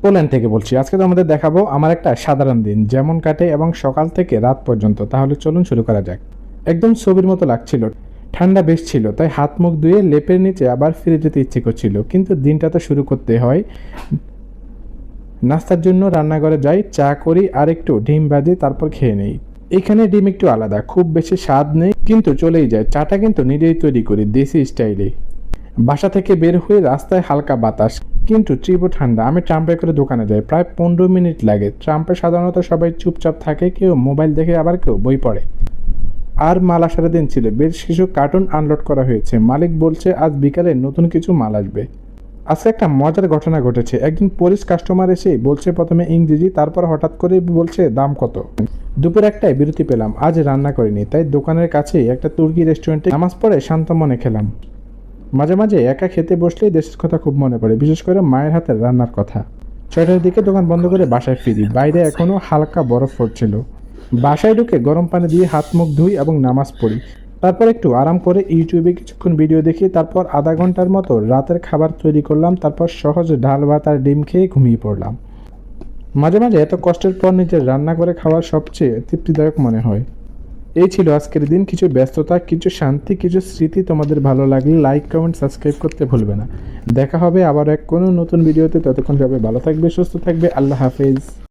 Poland থেকে বলছি। আজকে তোমাদের দেখাবো আমার একটা সাধারণ দিন যেমন কাটে এবং সকাল থেকে রাত পর্যন্ত। তাহলে চলুন শুরু করা যাক। একদম ছবির মতো লাগছিল। ঠান্ডা বেশ ছিল, তাই হাত মুখ ধুয়ে লেপের নিচে আবার ফিরে যেতে ইচ্ছে করছিল, কিন্তু দিনটা তো শুরু করতে হয়। নাস্তার জন্য রান্নাঘরে যাই, চা করি আর একটু ডিম ভাজি, তারপর খেয়ে নেই। এখানে ডিম একটু আলাদা, খুব বেশি স্বাদ নেই কিন্তু চলেই যায়। চাটা কিন্তু নিজেই তৈরি করি, দেশি স্টাইলে। বাসা থেকে বের হয়ে রাস্তায় হালকা বাতাস, কিন্তু তীব্র ঠান্ডা। আমি ট্রাম্পে করে দোকানে যাই, প্রায় 15 মিনিট লাগে। ট্রাম্পে সাধারণত সবাই চুপচাপ থাকে, কেউ মোবাইল দেখে আবার কেউ বই পড়ে। আর মাল আসার দিন ছিল, বেশ কিছু কার্টুন আনলোড করা হয়েছে। মালিক বলছে আজ বিকালে নতুন কিছু মাল আসবে। আজকে একটা মজার ঘটনা ঘটেছে। একজন পুলিশ কাস্টমার এসে বলছে প্রথমে ইংরেজি, তারপর হঠাৎ করে বলছে দাম কত। দুপুর একটায় বিরতি পেলাম, আজ রান্না করিনি, তাই দোকানের কাছেই একটা তুর্কি রেস্টুরেন্টে নামাজ পড়ে শান্ত মনে খেলাম। মাঝে মাঝে একা খেতে বসলেই দেশের কথা খুব মনে পড়ে, বিশেষ করে মায়ের হাতের রান্নার কথা। 6টার দিকে দোকান বন্ধ করে বাসায় ফিরি। বাইরে এখনো হালকা বরফ পড়ছিল। বাসায় ঢুকে গরম পানি দিয়ে হাত মুখ ধুই এবং নামাজ পড়ি। তারপর একটু আরাম করে ইউটিউবে কিছুক্ষণ ভিডিও দেখি। তারপর আধা ঘন্টার মতো রাতের খাবার তৈরি করলাম। তারপর সহজ ডাল ভাত আর ডিম খেয়ে ঘুমিয়ে পড়লাম। মাঝে মাঝে এত কষ্টের পর নিজের রান্না করে খাওয়ার সবচেয়ে তৃপ্তিদায়ক মনে হয়। এই ছিল আজকের দিন। কিছু ব্যস্ততা, কিছু শান্তি, কিছু স্মৃতি। তোমাদের ভালো লাগলে লাইক, কমেন্ট, সাবস্ক্রাইব করতে ভুলবে না। দেখা হবে আবার কোনো নতুন ভিডিওতে। ততক্ষণ সবাই ভালো থাকবে, সুস্থ থাকবে। আল্লাহ হাফেজ।